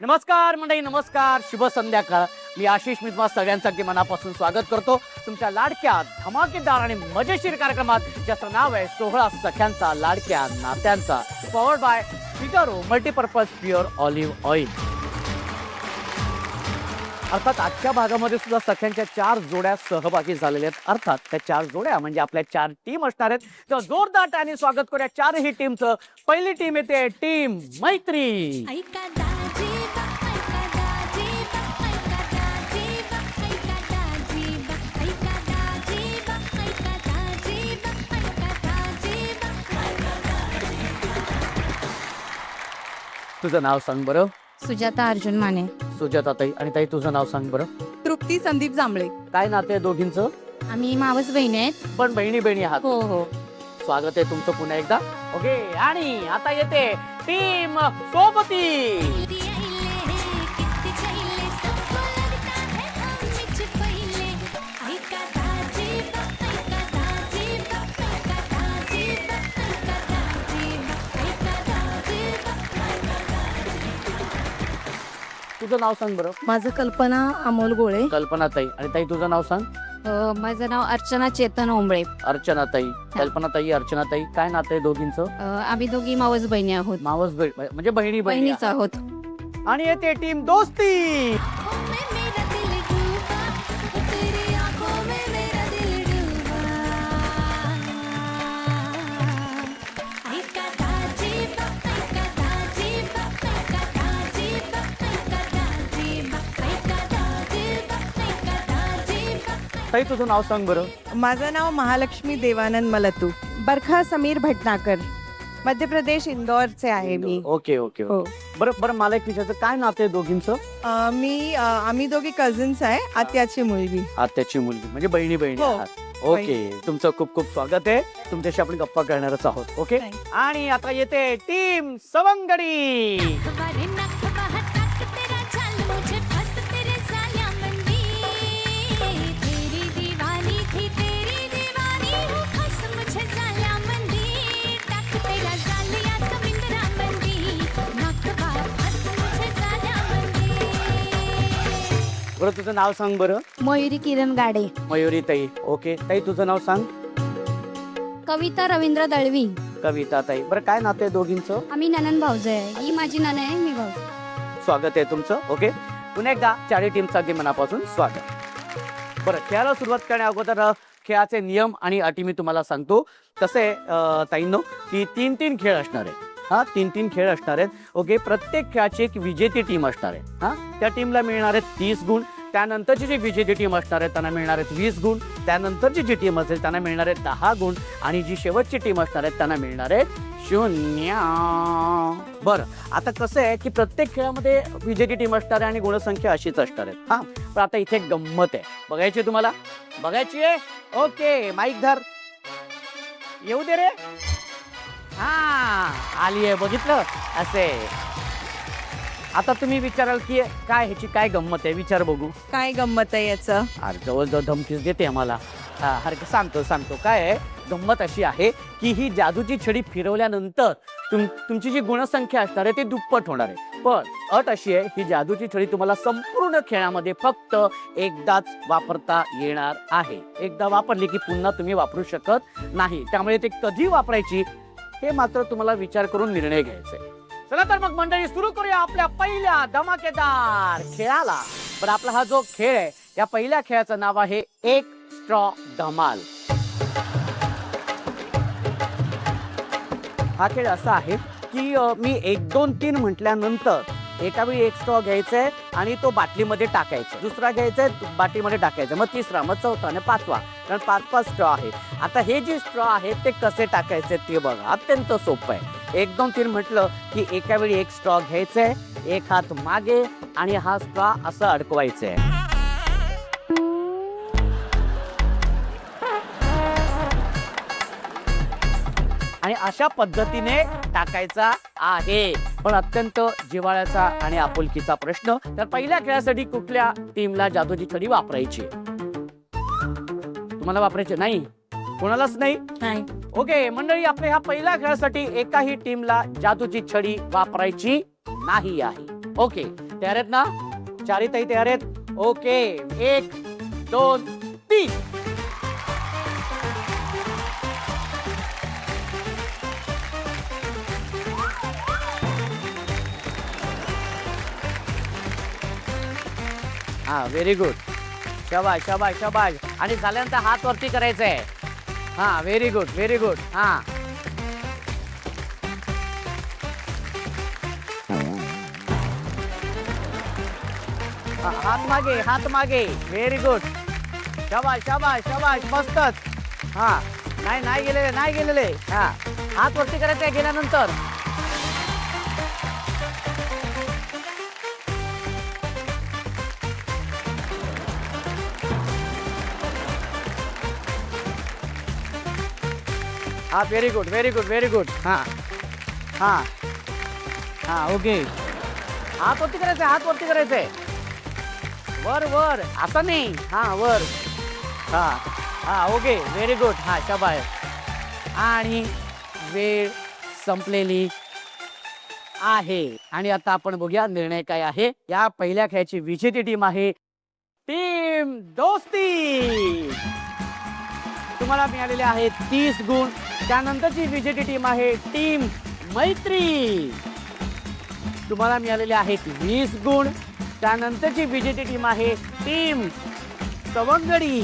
नमस्कार मंडळी, नमस्कार, शुभ संध्याकाळ. मी आशिष मित्मा सगळ्यांचं अगदी मनापासून स्वागत करतो तुमच्या लाडक्या धमाकेदार आणि मजेशीर कार्यक्रमात, ज्याचं नाव आहे 16 सख्यांचा लाडक्या नात्यांचा, powered by Figaro multipurpose pure olive oil. अर्थात आजच्या भागामध्ये सुद्धा सख्यांच्या 4 जोड्या सहभागी झालेल्या आहेत. अर्थात त्या 4 जोड्या म्हणजे आपल्या 4 टीम असणार आहेत. तर जोरदार टाळ्यांनी स्वागत करूया 4ही टीमचं. पहिली टीम येते टीम मैत्री. तुझं नाव सांग बरं. सुजाता अर्जुन माने. सुजाता ताई. आणि ताई तुझं नाव सांग बरं. तृप्ती संदीप जांभळे. काय नाते आहे दोघींचं? आम्ही मावस बहिणी आहेत. पण बहिणी बहिणी आहात. हो हो. स्वागत आहे तुमचं पुन्हा एकदा. ओके, आणि आता येते टीम सोबती. तुझं नाव सांग बरं. माझं कल्पना अमोल गोळे. कल्पना ताई. आणि ताई तुझं नाव सांग. माझं नाव अर्चना चेतन ओंबळे. अर्चना ताई. कल्पना ताई, अर्चना ताई. काय नातं आहे दोघींचं? आम्ही दोघी मावस बहिणी आहोत. मावस म्हणजे बहिणी बहिणीच आहोत. आणि येते टीम दोस्ती. ताई तुझं नाव सांग बरं. माझं नाव महालक्ष्मी देवानंद मलतू. बरखा समीर भटनाकर. मध्य प्रदेश इंदौरचे आहे मी. Okay okay. हो. बरं बरं, मला एक विचारायचं, काय नातं आहे दोघींचं? आम्ही दोघी कझन्स आहे. आत्याची मुलगी. आत्याची मुलगी म्हणजे बहिणी बहिणी हो. आहात. ओके, तुमचं खूप खूप स्वागत आहे. तुमच्याशी आपण गप्पा करणारच आहोत. ओके. आणि आता येते टीम सवंगडी. बरं, तुझं नाव सांग बरं. मयुरी किरण गाडे. मयुरी ताई. ओके ताई, तुझं नाव सांग. कविता रवींद्र दळवी. कविता ताई. बरं, काय नातं आहे दोघींचं? आम्ही ननन भाऊजे आहे. ही माझी ननन आहे, मी भाऊ. स्वागत आहे तुमचं. ओके, पुन्हा एकदा 4 टीमचं अगदी मनापासून स्वागत. बरं, खेळाला सुरुवात करण्या अगोदर खेळाचे नियम आणि अटी मी तुम्हाला सांगतो. कसे ताईंनो, की 3-3 खेळ असणार आहे. हा, 3-3 खेळ असणार आहेत. ओके, प्रत्येक खेळाची एक विजेती टीम असणार आहे. हा, त्या टीमला मिळणार आहेत 30 गुण. त्यानंतरची जी विजेती टीम असणार आहे त्यांना मिळणार आहेत 20 गुण. त्यानंतरची जी टीम असेल त्यांना मिळणार आहेत 10 गुण. आणि जी शेवटची टीम असणार आहे त्यांना मिळणार आहेत 0. बरं, आता कसं आहे की प्रत्येक खेळामध्ये विजेती टीम असणार आहे आणि गुणसंख्या अशीच असणार आहे. हा, पण आता इथे गंमत आहे. बघायची तुम्हाला? बघायची आहे. ओके, माईक धर. येऊ दे रे. हा, आली आहे. बघितलं असे. आता तुम्ही विचाराल की काय ह्याची काय गंमत आहे. विचार बघू. काय गंमत आहे याचं? अरे जवळजवळ धमकीच देते आम्हाला. सांगतो काय आहे. गंमत अशी आहे की ही जादूची छडी फिरवल्यानंतर तुमची जी गुणसंख्या असणार आहे ती दुप्पट होणार आहे. पण अट अशी आहे, ही जादूची छडी तुम्हाला संपूर्ण खेळामध्ये फक्त एकदाच वापरता येणार आहे. एकदा वापरली की पुन्हा तुम्ही वापरू शकत नाही. त्यामुळे ते कधी वापरायची हे मात्र तुम्हाला विचार करून निर्णय घ्यायचा आहे. चला तर मग मंडळी, सुरू करूया आपल्या पहिल्या धमाकेदार खेळाला. पण आपला हा जो खेळ आहे, या पहिल्या खेळाचं नाव आहे एक स्ट्रॉ धमाल. हा खेळ असा आहे की मी 1 2 3 म्हटल्यानंतर एका वेळी एक स्ट्रॉ घ्यायचा आहे आणि तो बाटलीमध्ये टाकायचा. दुसरा घ्यायचा आहे, बाटलीमध्ये टाकायचा. मग तिसरा, मग चौथा आणि 5वा. कारण 5 स्ट्रॉ आहे. आता हे जे स्ट्रॉ आहे ते कसे टाकायचे ते बघा. अत्यंत सोपं आहे. 1 2 3 म्हटलं की एका वेळी एक स्ट्रॉ घ्यायचा आहे, एक हात मागे आणि हा स्ट्रॉ असं अडकवायचा आहे. आणि अशा पद्धतीने टाकायचा आहे. पण अत्यंत जिव्हाळ्याचा आणि आपुलकीचा प्रश्न. तर पहिल्या खेळासाठी कुठल्या टीमला जादूची छडी वापरायची? तुम्हाला वापरायची नाही? कोणालाच नाही? ओके मंडळी, आपल्या ह्या पहिल्या खेळासाठी एकाही टीमला जादूची छडी वापरायची नाही आहे. ओके, तयार आहेत ना? चारीताई तयार आहेत? ओके, 1 2 3. हा, व्हेरी गुड. शाबाश शाबाश शाबाश. आणि झाल्यानंतर हात वरती करायचा आहे. हा, व्हेरी गुड व्हेरी गुड. हा, हात मागे. Very good. शाबाश शाबाश शाबाश. मस्तच. हा, नाही गेलेले. हा, हात वरती करायचे आहे गेल्यानंतर. हा, व्हेरी गुड. हा हा हा, ओके. हात वरती करायचंय. वर आता नाही. हा, वर. हा हा, ओके, व्हेरी गुड. हा, शाबास. आणि वेळ संपलेली आहे. आणि आता आपण बघूया निर्णय काय आहे. या पहिल्या खेळाची विजेती टीम आहे टीम दोस्ती. तुम्हाला मिळालेले आहेत 30 गुण. त्यानंतरची विजेती टीम आहे टीम मैत्री. तुम्हाला मिळालेले आहेत 20 गुण. त्यानंतरची विजेती टीम आहे टीम सवंगडी.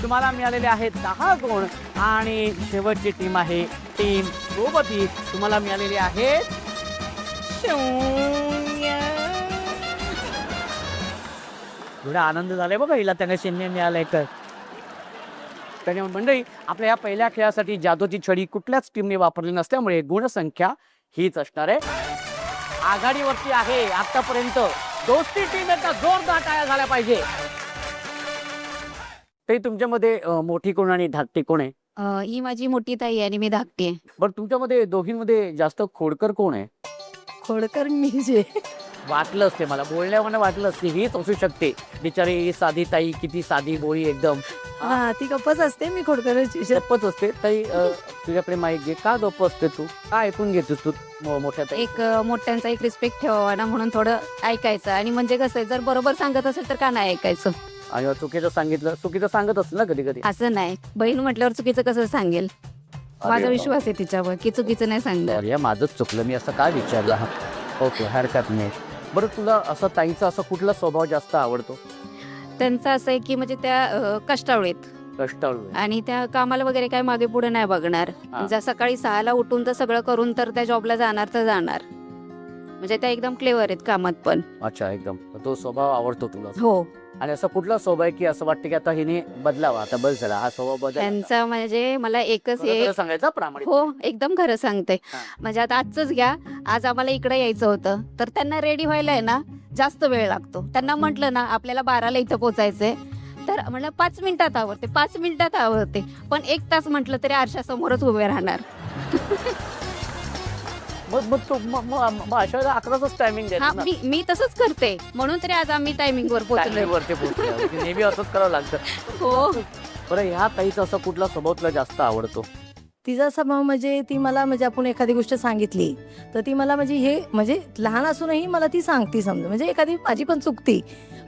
तुम्हाला मिळालेले आहेत 10 गुण. आणि शेवटची टीम आहे टीम सोबती. तुम्हाला मिळालेले आहेत 0. थोडा आनंद झालाय बघा हिला, त्यांना 0 मिळालंय तर. त्याच्यामुळे मंडळी, आपल्या या पहिल्या खेळासाठी जादूची छडी कुठल्याच टीमने वापरली नसल्यामुळे गुणसंख्या हीच असणार आहे. आघाडीवरती आहे आतापर्यंत दोस्ती टीम. एकदा जोरदार टाळ्या झाल्या पाहिजे. ते तुमच्यामध्ये मोठी कोण आणि धाकटी कोण आहे? ही माझी मोठी ताई आहे आणि मी धाकटी आहे. बरं, तुमच्यामध्ये दोघींमध्ये जास्त खोडकर कोण आहे? खोडकर मी जे. वाटलं असते मला, बोलण्यावर वाटलं असते हीच असू शकते. बिचारी साधी ताई, किती साधी बोळी एकदम. हा, ती गप्पच असते. मी खोडकरची. गप्पच असते. ताई, तुझ्याकडे माईक घे. का गप्प असते तू? काय ऐकून घेतोस तू मोठ्या ताई? एक मोठ्यांचा एक रिस्पेक्ट ठेवावा ना, म्हणून थोडं ऐकायचं. आणि म्हणजे कसं आहे, जर बरोबर सांगत असेल तर का नाही ऐकायचं. आणि चुकीचं सांगत असेल ना कधी कधी. असं नाही, बहीण म्हटल्यावर चुकीचं कसं सांगेल. माझा विश्वास आहे तिच्यावर की चुकीचं नाही सांगणार. अरे, माझंच चुकलं, मी असं काय विचारलं. ओके, हरकत नाही. बरं, तुला असं ताईचा असं कुठला स्वभाव जास्त आवडतो? त्यांचं असं आहे की म्हणजे त्या कष्टाळू आहेत. कष्टाळू आहे. आणि त्या कामाला वगैरे काय मागे पुढे नाही बघणार. हा. जर सकाळी 6ला उठून तर सगळं करून तर त्या जॉबला जाणार तर जाणार. म्हणजे त्या एकदम क्लेवर आहेत कामात पण. अच्छा, एकदम तो स्वभाव आवडतो तुला. हो, आणि असं कुठला स्वभाव आहे की असं वाटतं की आता हिने बदलावा, आता बस झाला हा स्वभाव बदल? त्यांचा म्हणजे मला एकच सांगायचं प्रामाणिक. हो, एकदम खरं सांगते. हा. म्हणजे आता आजच घ्या, आज आम्हाला इकडे यायचं होतं तर त्यांना रेडी व्हायला आहे ना जास्त वेळ लागतो. त्यांना म्हटलं ना आपल्याला 12ला इथं पोचायचंय तर म्हणलं 5 मिनिटात आवडते, 5 मिनिटात आवडते. पण 1 तास म्हटलं तरी आरशासमोरच उभे राहणार. मग अशा वेळेला 11चाच टायमिंग हा, मी तसंच करते. म्हणून तरी आज आम्ही टायमिंग वर पोहोचलो. वरती पोहोचलो. नेहमी असंच करावं लागतं. हो. बरं, ह्या ताईचा असं कुठला स्वभाव तुला जास्त आवडतो? तिचा स्वभाव म्हणजे ती मला म्हणजे आपण एखादी गोष्ट सांगितली तर ती मला म्हणजे हे म्हणजे लहान असूनही मला ती सांगते समजून. म्हणजे एखादी माझी पण चुकती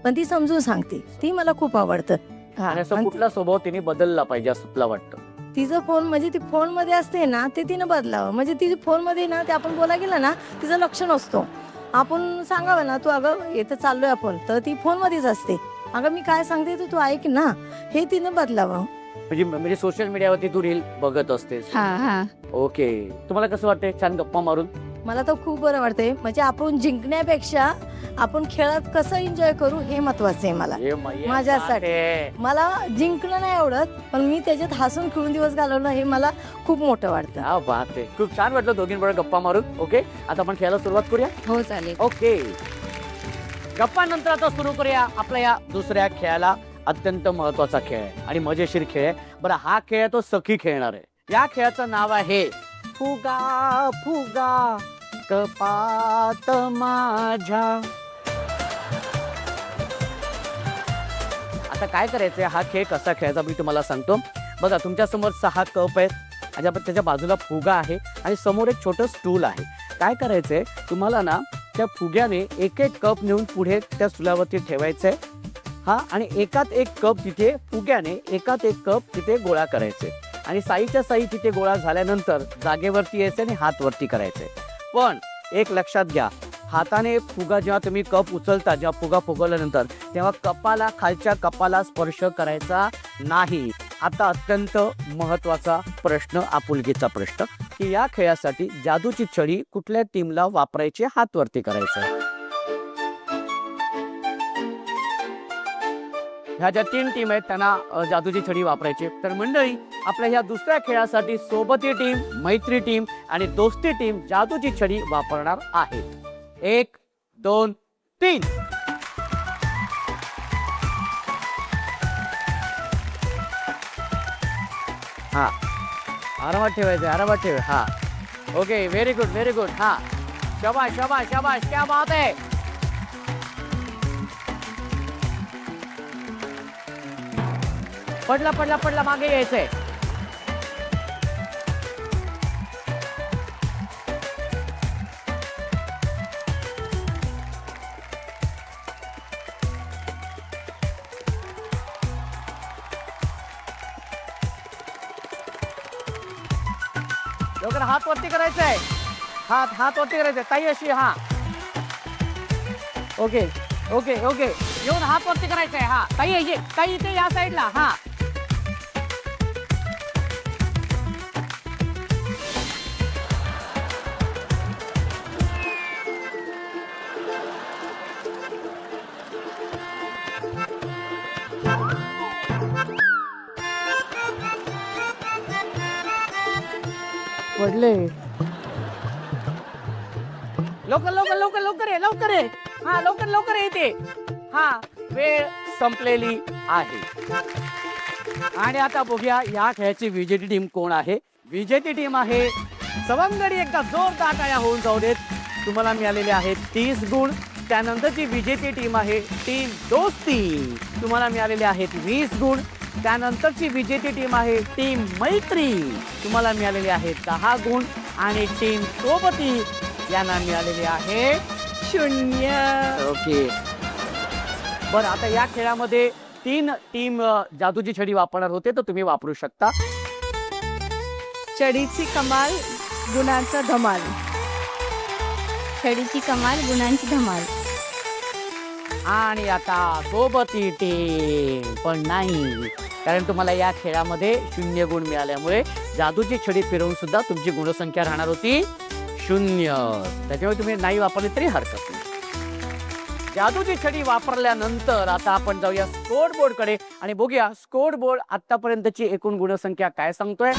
पण ती समजून सांगते. ती मला खूप आवडतं. आणि असं कुठला स्वभाव तिने बदलला पाहिजे असं तुला वाटतं? तिचं फोन म्हणजे ती फोन मध्ये असते ना ते तिनं बदलावं. म्हणजे ती फोन मध्ये ना ते आपण बोला गेलं ना तिचं लक्ष नसतो. आपण सांगावं ना तू अगं इथं चाललोय आपण, तर ती फोन मध्येच असते. अगं मी काय सांगते तर तू ऐक ना, हे तिनं बदलावं. म्हणजे सोशल मीडियावरती तू रील बघत असतेस? हा हा. ओके, तुम्हाला कसं वाटतंय छान गप्पा मारून? मला तर खूप बरं वाटतंय. म्हणजे आपण जिंकण्यापेक्षा आपण खेळात कसं एन्जॉय करू हे महत्वाचं आहे मला. माझ्यासाठी. मला जिंकणं नाही आवडत पण मी त्याच्यात हसून खेळून दिवस घालवणं हे मला खूप मोठं वाटतं. हा, बात आहे. खूप छान वाटलं दोघींबरोबर गप्पा मारून. ओके, आता आपण खेळायला सुरुवात करूया. हो, चालेल. ओके, गप्पा नंतर आता सुरू करूया आपल्या या दुसऱ्या खेळाला. अत्यंत महत्वाचा खेळ आहे आणि मजेशीर खेळ आहे. बरं, हा खेळ आहे तो सखी खेळणार आहे. या खेळाचं नाव आहे फुगा फुगा कपात माझ्या. आता काय करायचंय, हा खेळ कसा खेळायचा मी तुम्हाला सांगतो. बघा, तुमच्या समोर 6 कप आहेत आणि त्याच्या बाजूला फुगा आहे आणि समोर एक छोटं स्टूल आहे. काय करायचंय, तुम्हाला ना त्या फुग्याने एक एक कप नेऊन पुढे त्या स्टुलावरती ठेवायचंय. हा, आणि एकात एक कप तिथे फुग्याने एकात एक कप तिथे गोळा करायचे आणि साईच्या साई तिथे गोळा झाल्यानंतर जागेवरती यायचे आणि हात वरती करायचे. पण एक लक्षात घ्या, हाताने फुगा जेव्हा तुम्ही कप उचलता, जेव्हा फुगा फुगवल्यानंतर तेव्हा कपाला, खालच्या कपाला स्पर्श करायचा नाही. आता अत्यंत महत्वाचा प्रश्न, आपुलकीचा प्रश्न, की या खेळासाठी जादूची छडी कुठल्या टीमला वापरायची, हात वरती करायचं. ह्या ज्या 3 टीम आहेत त्यांना जादूची छडी वापरायची. तर मंडळी, आपल्या ह्या दुसऱ्या खेळासाठी सोबती टीम, मैत्री टीम आणि दोस्ती टीम जादूची छडी वापरणार आहेत. 1 2 3. हा, आरामात ठेवायचं, आरामात ठेव. हा, okay, very good, very good. हा, शाबाश शाबाश शाबाश, क्या बात आहे. पडला पडला पडला, मागे यायचंय. लवकर हात वरती करायचंय, हात वरती करायचंय ताई, अशी. हा, ओके ओके ओके, येऊन हात वरती करायचंय. हा ताई, ताई इथे या साईडला. हा, पडले. लवकर लवकर लवकर लवकर ये, लवकर ये. हा, लवकर लवकर येते. हा, वेळ संपलेली आहे. आणि आता बघूया या खेळाची विजेती टीम कोण आहे. विजेती टीम आहे सवंगडी. एकदा जोरदार टाळ्या होऊन जाऊ देत. तुम्हाला मिळालेले आहेत 30 गुण. त्यानंतरची विजेती टीम आहे टीम दोस्ती. तुम्हाला मिळालेले आहेत 20 गुण. त्यानंतरची विजेती टीम आहे टीम मैत्री. तुम्हाला मिळालेले आहेत 10 गुण. आणि टीम सोबती यांना मिळालेले आहे 0. ओके, बरं, आता या खेळामध्ये 3 टीम जादूची छडी वापरणार होते, तर तुम्ही वापरू शकता. छडीची कमाल, गुणांचा धमाल. छडीची कमाल, गुणांची धमाल. आणि आता सोबती टीम पण नाही, कारण तुम्हाला या खेळामध्ये 0 गुण मिळाल्यामुळे जादूची छडी फिरवून सुद्धा तुमची गुणसंख्या राहणार होती 0. त्याच्यामुळे तुम्ही नाही वापरली तरी हरकत नाही. जादूची छडी वापरल्यानंतर आता आपण जाऊया स्कोर बोर्ड कडे आणि बघूया स्कोर बोर्ड आतापर्यंतची एकूण गुणसंख्या काय सांगतोय.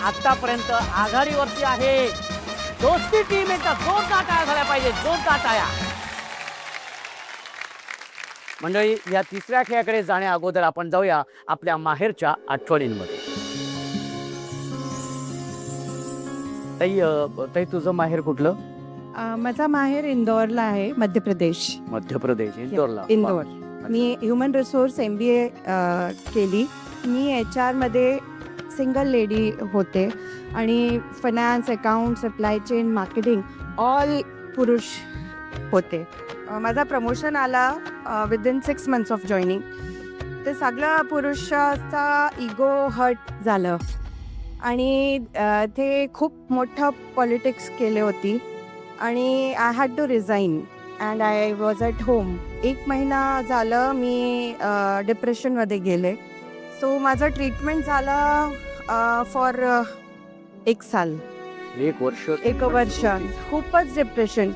आतापर्यंत आघाडीवरती आहे दोस्ती टीम. एकदा जोरदार टाळ्या झाल्या पाहिजे, जोरदार टाळ्या. मंडळी, या तिसऱ्या खेळाकडे जाण्या अगोदर आपण जाऊया आपल्या माहेरच्या आठवणींमध्ये. ताई, तुझं माहेर कुठलं? माझा माहेर इंदोरला आहे, मध्य प्रदेश. मध्य प्रदेश, इंदोरला. इंदोर. मी ह्युमन रिसोर्स MBA केली. मी HR मध्ये सिंगल लेडी होते आणि finance, account, supply chain, marketing all पुरुष होते. माझा प्रमोशन आला विदिन 6 months ऑफ जॉईनिंग. ते सगळं पुरुषाचा इगो हर्ट झालं आणि ते खूप मोठं पॉलिटिक्स केले होती आणि I had to resign and I was at home. 1 महिना झालं मी डिप्रेशनमध्ये गेले. सो माझं ट्रीटमेंट झालं फॉर 1 साल. 1 वर्ष. 1 वर्ष खूपच डिप्रेशन.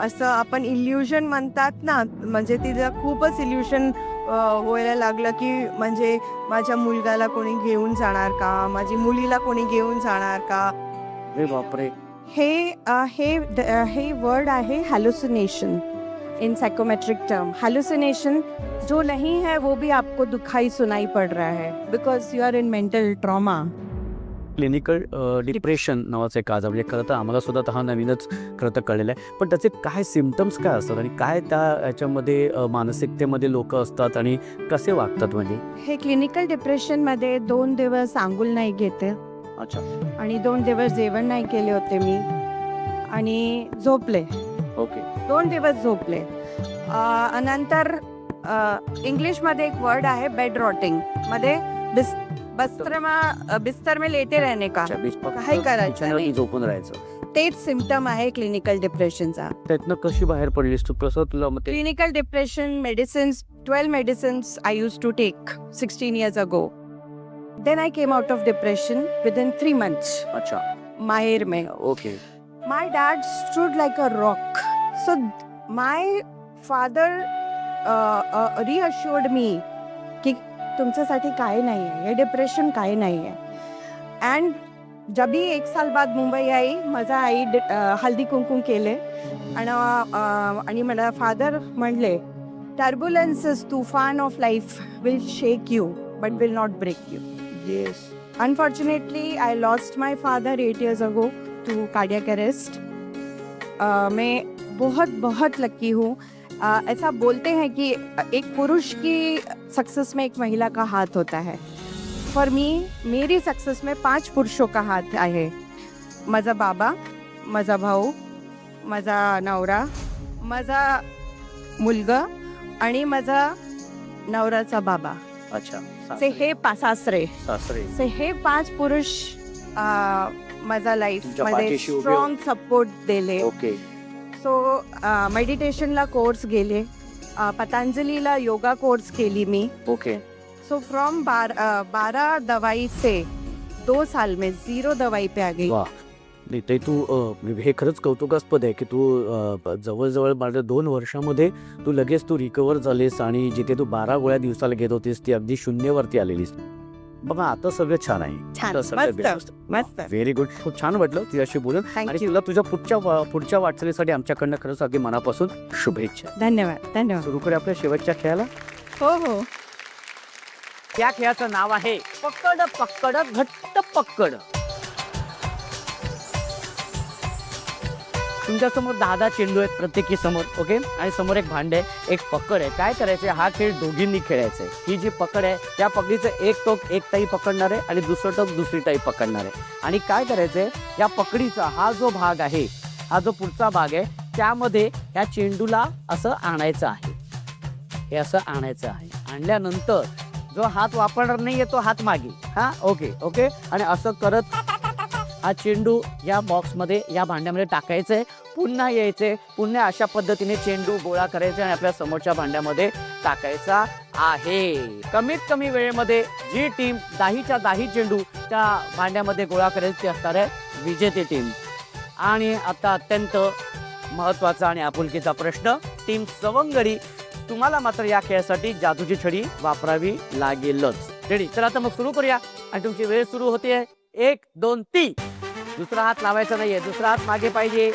असं आपण इल्युजन म्हणतात ना, म्हणजे तिला खूपच इल्युजन व्हायला लागलं की म्हणजे माझ्या मुलगाला कोणी घेऊन जाणार का, माझी मुलीला कोणी घेऊन जाणार का. अरे बापरे. हे वर्ड आहे हॅल्युसिनेशन इन साइकोमेट्रिक टर्म. हॅल्युसिनेशन जो नहीं है वो भी आपको दुखाई सुनाई पड़ रहा है because you are in mental trauma. Clinical depression नावाचं एक आजार, म्हणजे खरं तर आम्हाला सुद्धा हा नवीनच खरं तर कळलेला आहे. पण त्याचे काय सिम्पटम्स काय असतात आणि काय त्या याच्यामध्ये मानसिकतेमध्ये लोक असतात आणि कसे वागतात? म्हणजे हे क्लिनिकल डिप्रेशनमध्ये 2 दिवस आंघोळ नाही घेते. अच्छा. आणि 2 दिवस जेवण नाही केले होते मी आणि झोपले. ओके 2 दिवस झोपले. नंतर इंग्लिशमध्ये एक वर्ड आहे बेड रॉटिंग, मध्ये बिस्तर में लेटे रहने का. काही करायचं नाही. झोपून राहायचं. तेच सिम्पटम आहे क्लिनिकल डिप्रेशनचा. त्यातनं कशी बाहेर पडलीस तू? कसं तुला मग ते clinical depression medicines, 12 medicines I used to take 16 years ago. Then I came out of depression within 3 months. अच्छा Mahir mein. Okay. My dad stood like a rock. So my father reassured me की तुमच्यासाठी काय नाही आहे, हे depression काय नाही आहे. अँड जब भी 1 साल बाद मुंबई आई, माझा आई हल्दी कुंकुम केले आणि मला फादर म्हणले टर्बुलन्सेस, तुफान of life will shake you but will not break you. Yes. Unfortunately, I lost my father 8 years ago to cardiac arrest. मैं बहुत लकी हूँ. ऐसा बोलते हैं कि एक पुरुष की सक्सेस में एक महिला का हाथ होता है. फॉर मी, मेरी सक्सेस में 5 पुरुषों का हाथ आहे. माझा बाबा, माझा भाऊ, माझा नवरा, माझा मुलगा आणि माझा नवऱ्याचा बाबा. अच्छा. से हे सासरे. सासरे. से हे 5 पुरुष माझा लाईफ तुमच्या मध्ये पाठीशी उभे स्ट्रॉंग सपोर्ट दिले. ओके. सो मेडिटेशनला कोर्स गेले, पतंजलीला योगा कोर्स केली मी. ओके. सो फ्रॉम 12 दवाई से 2 साल में 0 दवाई पे आ गई. वा. नाही ते तू हे खरंच कौतुकास्पद आहे की तू जवळजवळ माझ्या 2 वर्षामध्ये तू लगेच तू रिकवर झालीस आणि जिथे तू 12 गोळ्या दिवसाला घेत होतीस ती अगदी 0वरती आलेलीस. बघा आता सगळं छान आहे. छान, आता सगळं मस्त, व्यवस्थित. मस्त. Very good. खूप छान वाटलं तुझ्याशी बोलून Thank आणि you. तुला तुझ्या पुढच्या वाटचालीसाठी आमच्याकडनं खरंच अगदी मनापासून शुभेच्छा. धन्यवाद. सुरू करूया आपल्या शेवटच्या खेळाला. हो. त्या खेळाचं नाव आहे पकड पकड घट्ट पकड. तुमच्या समोर 10 चेंडू आहेत प्रत्येकी समोर. ओके. आणि समोर एक भांड आहे, एक पकड आहे. काय करायचंय, हा खेळ दोघींनी खेळायचा आहे. ही जी पकड आहे त्या पकडीचं एक टोक एक ताई पकडणार आहे आणि दुसरं टोक दुसरी ताई पकडणार आहे. आणि काय करायचंय, या पकडीचा हा जो भाग आहे, हा जो पुढचा भाग आहे, त्यामध्ये या चेंडूला असं आणायचं आहे. हे असं आणायचं आहे. आणल्यानंतर जो हात वापरणार नाहीये तो हात मागे. हा ओके. आणि असं करत हा चेंडू या बॉक्समध्ये, या भांड्यामध्ये टाकायचंय. पुन्हा यायचंय, पुन्हा अशा पद्धतीने चेंडू गोळा करायचा आणि आपल्या समोरच्या भांड्यामध्ये टाकायचा आहे. कमीत कमी वेळेमध्ये जी टीम 10च्या 10 चेंडू त्या भांड्यामध्ये गोळा करेल ती असणार आहे विजेती टीम. आणि आता अत्यंत महत्वाचा आणि आपुलकीचा प्रश्न, टीम सवंगडी, तुम्हाला मात्र या खेळासाठी जादूची छडी वापरावी लागेलच. रेडी? चला आता मग सुरू करूया. आणि तुमची वेळ सुरू होते. 1 2 3. दुसरा हात लावायचा नाहीये, दुसरा हात मागे पाहिजे.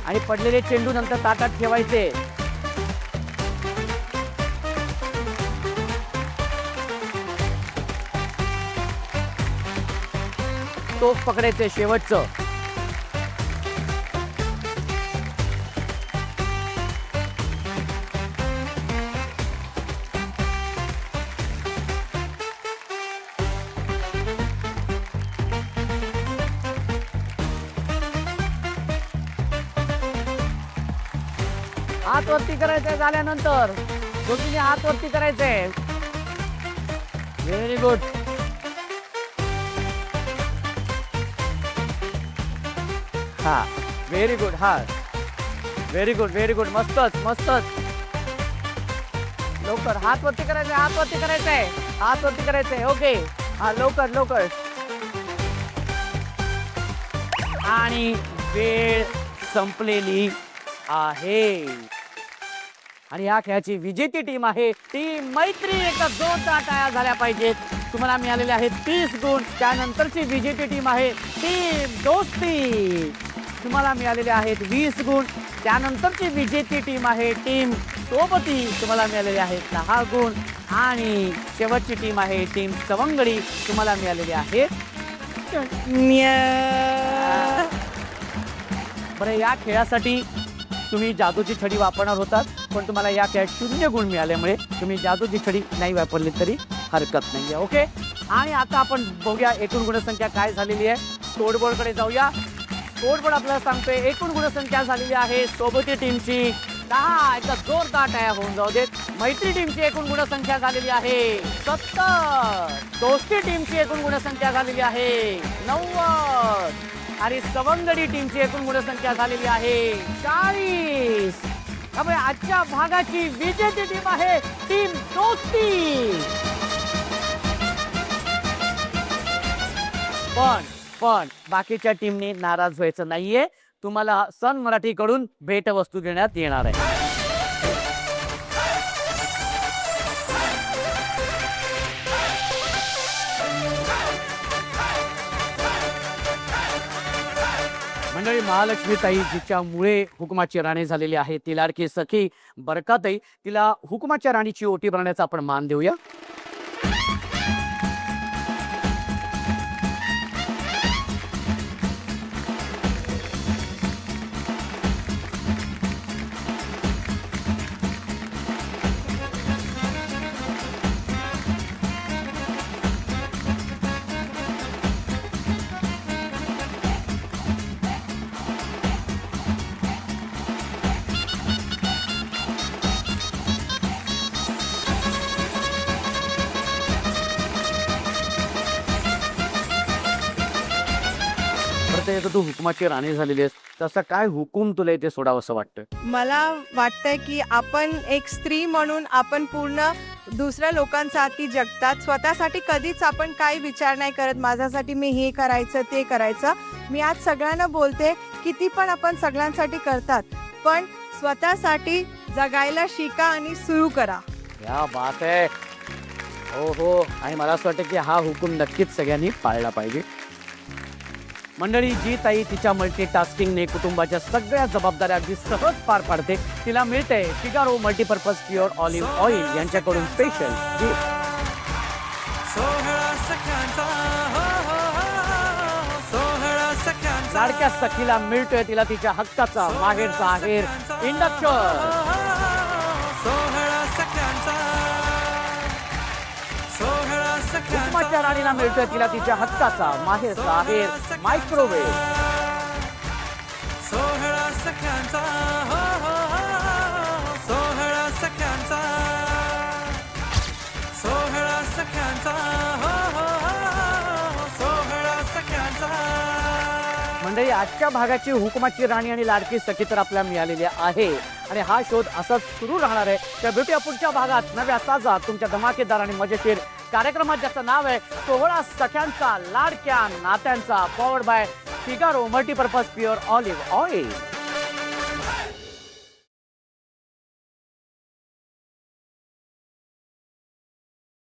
आणि पडलेले चेंडू नंतर ताटात ठेवायचे. टोक पकडायचे शेवटचं. हात वरती करायचंय. झाल्यानंतर दोघींनी हात वरती करायचंय. Very good. हा व्हेरी गुड. हा व्हेरी गुड. मस्तच. लवकर हात वरती करायचंय. ओके. हा लवकर. आणि वेळ संपलेली आहे. आणि या खेळाची विजेती टीम आहे टीम मैत्री. एकदा जोरदार टाळ्या झाल्या पाहिजेत. तुम्हाला मिळालेले आहेत 30 गुण. त्यानंतरची विजेती टीम आहे टीम दोस्ती. तुम्हाला मिळालेले आहेत 20 गुण. त्यानंतरची विजेती टीम आहे टीम सोबती. तुम्हाला मिळालेले आहेत 10 गुण. आणि शेवटची टीम आहे टीम सवंगडी. तुम्हाला मिळालेले आहेत. बरं, या खेळासाठी तुम्ही जादूची छडी वापरणार होतात, पण तुम्हाला या खेळात 0 गुण मिळाल्यामुळे तुम्ही जादूची छडी नाही वापरली तरी हरकत नाही आहे. ओके. आणि आता आपण बघूया एकूण गुणसंख्या काय झालेली आहे. स्कोरबोर्डकडे जाऊया. कोड पण आपल्याला सांगतोय एकूण गुणसंख्या झालेली आहे सोबती टीमची 10. एकदा जोरदार टाळ्या होऊन जाऊ देत. मैत्री टीमची एकूण गुणसंख्या झालेली आहे 70. दोस्ती टीमची एकूण गुणसंख्या झालेली आहे 90. आणि सवंगडी टीमची एकूण गुणसंख्या झालेली आहे 40. त्यामुळे आजच्या भागाची विजेती टीम आहे टीम दोस्ती. पण बाकीच्या टीमने नाराज व्हायचं नाहीये. तुम्हाला सन मराठीकडून भेटवस्तू देण्यात येणार आहे. मंडळी, महालक्ष्मी ताई जिच्यामुळे हुकुमाची राणी झालेली आहे, ती लाडकी सखी बरकाताई, तिला हुकुमाच्या राणीची ओटी भरण्याचा आपण मान देऊया. तू हुकुमाची राणी झालेली आहेस, तसा काय हुकूम तुला इथे सोडावं असं वाटतं? मला वाटतंय की आपण एक स्त्री म्हणून आपण पूर्ण दुसऱ्या लोकांसाठी जगतात, स्वतःसाठी कधीच आपण काही विचार नाही करत माझ्यासाठी मी हे करायचं ते करायचं. मी आज सगळ्यांना बोलते किती पण आपण सगळ्यांसाठी करतात, पण स्वतःसाठी जगायला शिका आणि सुरू करा. या बात आहे. हो, आणि मला असं वाटतं की हा हुकूम नक्कीच सगळ्यांनी पाळला पाहिजे. मंडळी, जी ताई तिच्या मल्टीटास्किंगने कुटुंबाच्या सगळ्या जबाबदाऱ्या अगदी सहज पार पाडते, तिला मिळते Figaro multipurpose pure olive oil यांच्याकडून स्पेशल गिफ्ट. लाडक्या सखीला मिळतोय तिला तिच्या हक्काचा माहेरचा आहेर इंडक्शन. हुकुमाच्या राणीला मिळतोय तिला तिच्या हक्काचा माहेरचा आहेर मायक्रोवेव्ह. मंडळी, आजच्या भागाची हुकुमाची राणी आणि लाडकी सखी तर आपल्याला मिळालेली आहे आणि हा शोध असाच सुरू राहणार आहे. त्या भेटूया पुढच्या भागात नव्या ताजा तुमच्या धमाकेदार आणि मजेशीर कार्यक्रमात, ज्याचं नाव आहे 16 सख्यांचा लाडक्या नात्यांचा, powered by Figaro multipurpose pure olive oil.